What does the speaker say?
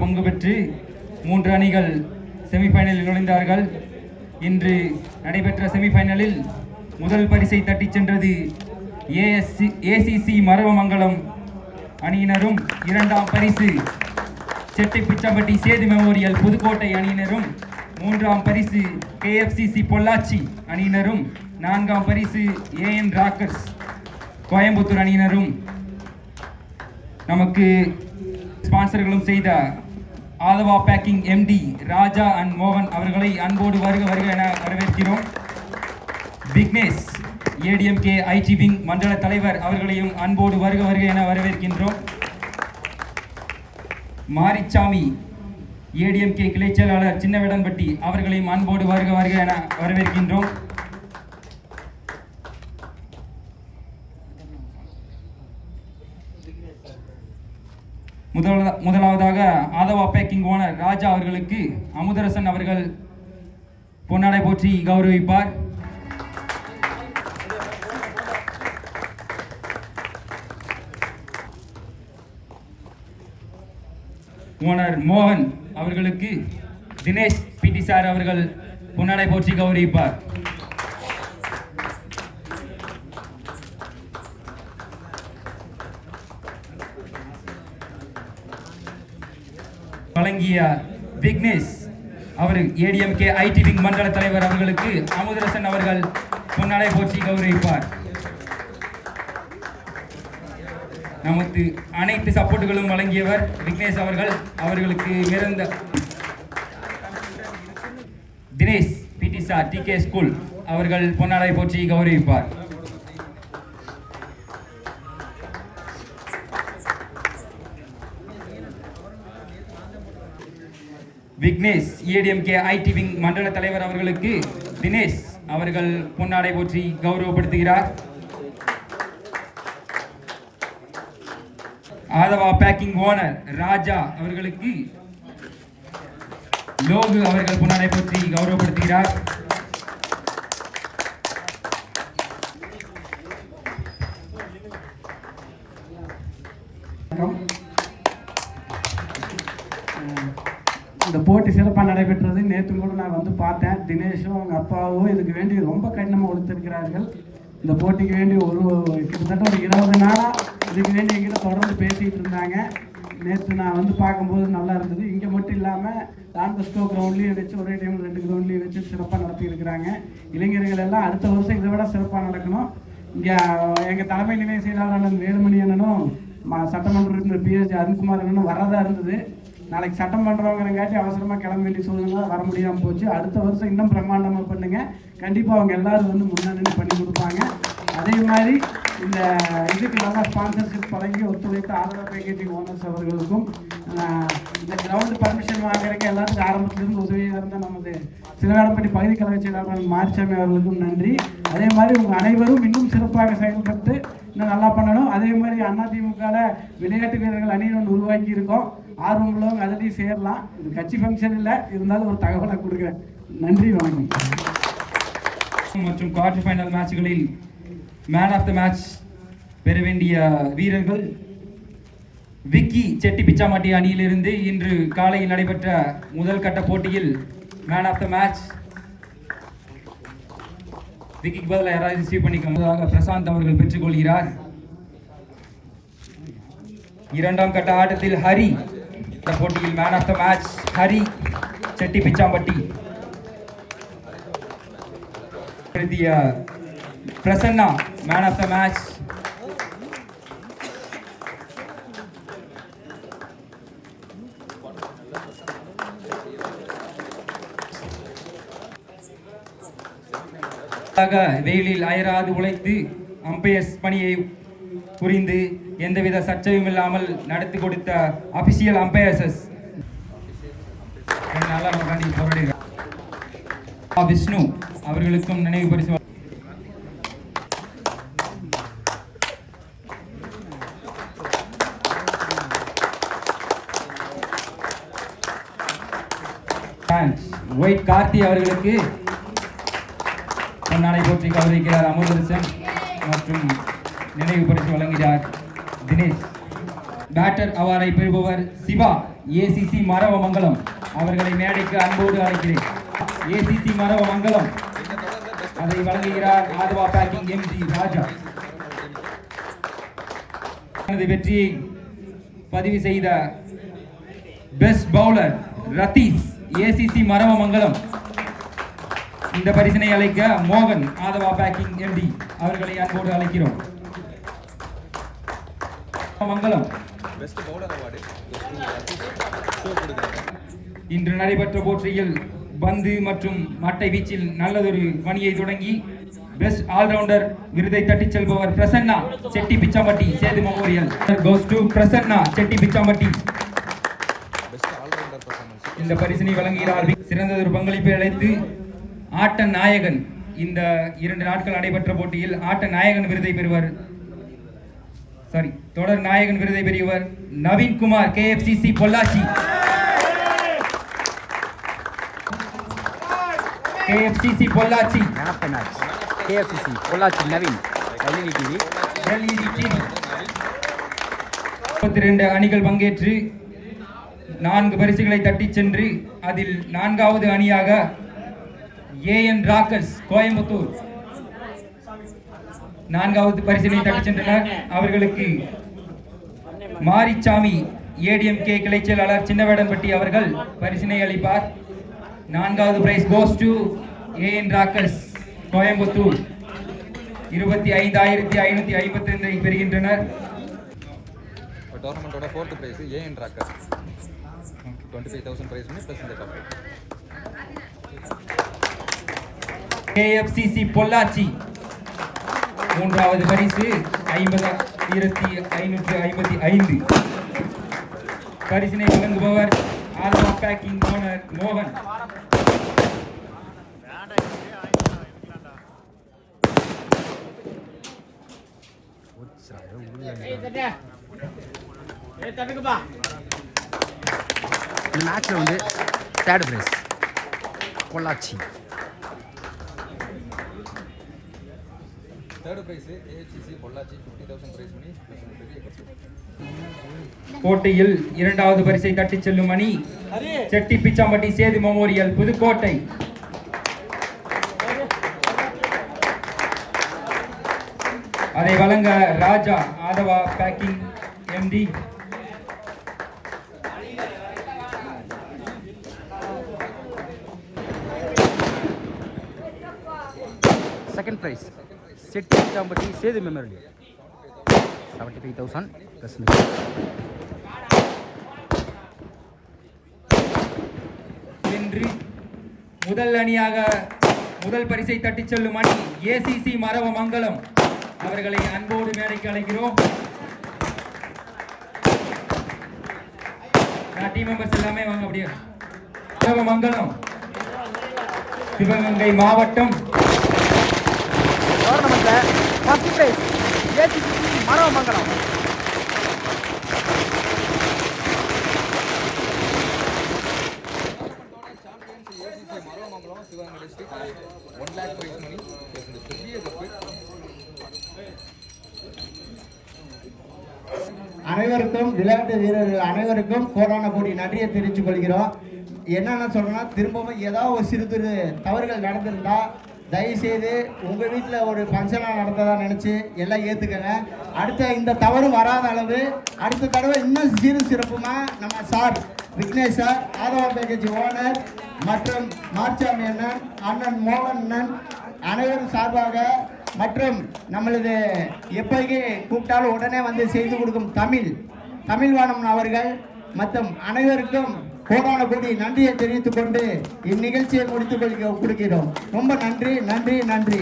பங்கு பெற்று 3 அணிகள் செமிஃபைனலில் நுழைந்தார்கள். இன்று நடைபெற்ற செமிஃபைனலில் முதல் பரிசை தட்டிச் சென்றது ACC மரவமங்கலம் அணியினரும், 2ஆம் பரிசு செட்டிப்பிச்சம்பட்டி சேது மெமோரியல் புதுக்கோட்டை அணியினரும், 3ஆம் பரிசு KFCC பொள்ளாச்சி அணியினரும், 4ஆம் பரிசு AN ராக்கர்ஸ் கோயம்புத்தூர் அணியினரும் நமக்கு ஸ்பான்சர்களும் செய்த Aadhava packing MD Raja and மோகன் அவர்களை அன்போடு வருக என வரவேற்கிறோம். விக்னேஷ் ADMK IT விங் மண்டல தலைவர் அவர்களையும் அன்போடு வருக என வரவேற்கின்றோம். மாரிச்சாமி ADMK கிளை செயலாளர் சின்னவேடன்பட்டி அவர்களையும் அன்போடு வருக என வரவேற்கின்றோம். முதலாவதாக ஆதவா பேக்கிங் ஓனர் ராஜா அவர்களுக்கு அமுதரசன் அவர்கள் பொன்னாடை போற்றி கௌரவிப்பார். ஓனர் மோகன் அவர்களுக்கு தினேஷ் PT சார் அவர்கள் பொன்னாடை போற்றி கௌரவிப்பார். வழங்கிய விக்னேஷ் அவர் ADMK IT விங் மண்டல தலைவர் அவர்களுக்கு அமுதரசன் அவர்கள் பொன்னாடை போற்றி கௌரவிப்பார். நமக்கு அனைத்து சப்போர்ட்டுகளும் வழங்கியவர் விக்னேஷ் அவர்களுக்கு நிறந்த Dinesh PT sir TK school அவர்கள் பொன்னாடை போற்றி கௌரவிப்பார். விக்னேஷ் ADMK IT விங் மண்டல தலைவர் அவர்களுக்கு தினேஷ் அவர்கள் பொன்னாடை போற்றி கௌரவப்படுத்துகிறார். ஆதவா பேக்கிங் ஓனர் ராஜா அவர்களுக்கு லோகு அவர்கள் பொன்னாடை போற்றி கௌரவப்படுத்துகிறார். இந்த போட்டி சிறப்பாக நடைபெற்றது. நேற்று கூட நான் வந்து பார்த்தேன். தினேஷும் அவங்க அப்பாவும் இதுக்கு வேண்டி ரொம்ப கடினமாக கொடுத்துருக்கிறார்கள். இந்த போட்டிக்கு வேண்டி கிட்டத்தட்ட ஒரு 20 நாளாக இதுக்கு வேண்டி எங்கிட்ட தொடர்ந்து பேசிகிட்டு இருந்தாங்க. நேற்று நான் வந்து பார்க்கும்போது நல்லா இருந்தது. இங்கே மட்டும் இல்லாமல் டான்பஸ்கோ கிரவுண்ட்லேயும் வச்சு ஒரே டைம் 2 கிரவுண்ட்லேயும் வச்சு சிறப்பாக நடத்தியிருக்கிறாங்க. இளைஞர்கள் எல்லாம் அடுத்த வருஷம் இதை விட சிறப்பாக நடக்கணும். இங்கே எங்கள் தலைமை நிலைய செயலாளர் வேலுமணி அண்ணனும் சட்டமன்ற உறுப்பினர் PH அருண்குமார் அண்ணனும் வரதா இருந்தது. நாளைக்கு சட்டம் பண்ணுறவங்கிறங்காட்டி அவசரமாக கிளம்ப வேண்டிய சூழ்நிலை வர முடியாமல் போச்சு. அடுத்த வருஷம் இன்னும் பிரம்மாண்டமாக பண்ணுங்க. கண்டிப்பாக அவங்க எல்லாரும் வந்து முன்னணி பண்ணி கொடுப்பாங்க. அதே மாதிரி இந்த இதுக்கு நல்லா ஸ்பான்சர்ஷிப் வழங்கி ஒத்துழைத்த ஆதரா பேக்கேஜிங் ஓனர்ஸ் அவர்களுக்கும், இந்த கிரவுண்டு பர்மிஷன் வாங்குறதுக்கு எல்லாத்துக்கும் ஆரம்பத்திலிருந்து உதவியாக இருந்த நமது சிலவேடப்பட்டி பகுதி கழக செயலாளர் மாரிச்சாமி அவர்களுக்கும் நன்றி. அதே மாதிரி உங்கள் அனைவரும் இன்னும் சிறப்பாக செயல்பட்டு இன்னும் நல்லா பண்ணணும். அதே மாதிரி அதிமுகவில் விளையாட்டு வீரர்கள் அணியை ஒன்று உருவாக்கி இருக்கோம். ஆர்வம் உள்ளவங்க அதிலையும் சேரலாம். இது கட்சி ஃபங்க்ஷன் இல்லை, இருந்தாலும் ஒரு தகவலை கொடுக்குறேன். நன்றி, வணக்கம். மற்றும் குவார்டர் ஃபைனல் மேட்ச்களில் மேன் ஆஃப் த மேட்ச் பெற வேண்டிய வீரர்கள் விக்கி செட்டிப்பிச்சாம்பட்டி அணியிலிருந்து இன்று காலையில் நடைபெற்ற முதல் கட்ட போட்டியில் மேன் ஆஃப் த மேட்ச் விக்கிக்கு பதிலாக யாராவது ரிசீவ் பண்ணிக்க பிரசாந்த் அவர்கள் பெற்றுக்கொள்கிறார். 2ஆம் கட்ட ஆட்டத்தில் ஹரி போட்டியில் man of the match Hari Chettipichampatti. Prasanna man of the match. வெயிலில் அயராது உழைத்து அம்பையர்ஸ் பணியை புரிந்து எந்தவித சர்ச்சையும் இல்லாமல் நடத்தி கொடுத்த அபிஷியல் அம்பையர்ஸ் விஷ்ணு அவர்களுக்கும் நினைவு பரிசு. ஒயிட் கார்த்தி அவர்களுக்கு பொன்னாடை போற்றி கௌரவிக்கிறார் அமுதரசன் மற்றும் நினைவு பரிசு வழங்குகிறார் தினேஷ். பேட்டர் அவார்டை பெறுபவர் சிவா ஏசிசி மரவமங்கலம் அவர்களை மேடைக்கு அன்போடு அழைக்கிறேன். ஏசிசி மரவமங்கலம் அதை வழங்குகிறார் ஆதவா பேக்கிங் எம்டி ராஜா. வெற்றியை பதிவு செய்த best bowler Ratheesh ACC Maravamangalam. இந்த பரிசினை அழைக்க மோகன் ஆதவா பேக்கிங் எம்டி அவர்களை அன்போடு அழைக்கிறோம். மங்கலம் இன்று நடைபெற்ற போட்டியில் பந்து மற்றும் மட்டை வீச்சில் நல்லதொரு பணியை தொடங்கி பெஸ்ட் ஆல்ரவுண்டர் விருதை தட்டிச் செல்பவர் Prasanna Chetti Pichampatti Sethu memorial goes to Prasanna Chetti Pichampatti. இந்த பரிசினை வழங்குகிறார். சிறந்ததொரு பங்களிப்பை அழைத்து ஆட்ட நாயகன், இந்த 2 நாட்கள் நடைபெற்ற போட்டியில் ஆட்ட நாயகன் விருதை பெறுவர் தொடர் நாயகன் விருதை பெறுவர் Naveenkumar KFCC Pollachi. KFCC Pollachi Naveen LED TV 32 அணிகள் பங்கேற்று 4 பரிசுகளை தட்டிச் சென்று அதில் 4வது அணியாக AN ராக்கர்ஸ் கோயம்புத்தூர் 4வது பரிசினை தட்டிச் சென்றனர். அவர்களுக்கு மாரிச்சாமி ADMK கிளை செயலாளர் சின்னவேடன்பட்டி அவர்கள் பரிசினை அளிப்பார். 4வது prize goes to AN rockers Coimbatore 25,555 பெறுகின்றனர். டோர்னமெண்டோட 4th prize AN rockers 25,000 prize plus இந்த கப். KFCC பொள்ளாச்சி 3வது பரிசு 50,555. பரிசினை வழங்குபவர் ஆதவா பேக்கிங் ஓனர் மோகன். இந்த மேட்ச்ல வந்து 3rd prize Pollachi. 3rd prize AFCC Pollachi 50,000 prize money plus இந்த பெரிய கப். போட்டியில் 2வது பரிசை தட்டிச் செல்லும் அணி செட்டி பிச்சாம்பட்டி சேது மெமோரியல் புதுக்கோட்டை. அதை வழங்க Raja Aadhava packing MD. Second prize Chetti Pichampatti Sethu memorial 75,000 plus என்று முதல் அணியாக முதல் பரிசை தட்டிச் செல்லும் அணி ஏசிசி மரவமங்கலம் அவர்களை அன்போடு மேடைக்கு அழைக்கிறோம். டீம் மெம்பர்ஸ் எல்லாமே வாங்க. அப்படியே மரவமங்கலம் சிவகங்கை மாவட்டம் டோர்னமெண்ட்ல 1st prize ACC Maravamangalam. Maravamangalam Sivaganga district 1 lakh prize money plus இந்த பெரிய கப். அனைவருக்கும் விளையாட்டு வீரர்கள் அனைவருக்கும் கோடான கோடி நன்றியை தெரிவித்துக் கொள்கிறோம். என்னென்ன சொல்றேன்னா, திரும்பவும் ஏதாவது ஒரு சிறு சிறு தவறுகள் நடந்திருந்தா தயவுசெய்து உங்கள் வீட்டில் ஒரு ஃபங்க்ஷனாக நடந்ததா நினச்சி எல்லாம் ஏற்றுக்கங்க. அடுத்த இந்த தவறு வராத அளவு அடுத்த தடவை இன்னும் சீரு சிறப்புமாக நம்ம sir Vignesh sir, Aadhava package owner மற்றும் மார்ச்சாமி அண்ணன், அண்ணன் மோகன் அண்ணன் அனைவரும் சார்பாக மற்றும் நம்மளது எப்போதைக்கு கூப்பிட்டாலும் உடனே வந்து செய்து கொடுக்கும் தமிழ்வாணம் அவர்கள் மற்றும் அனைவருக்கும் கோடான கோடி நன்றியை தெரிவித்துக் கொண்டு இந்நிகழ்ச்சியை முடித்துக் கொடுக்கிறோம். ரொம்ப நன்றி நன்றி நன்றி.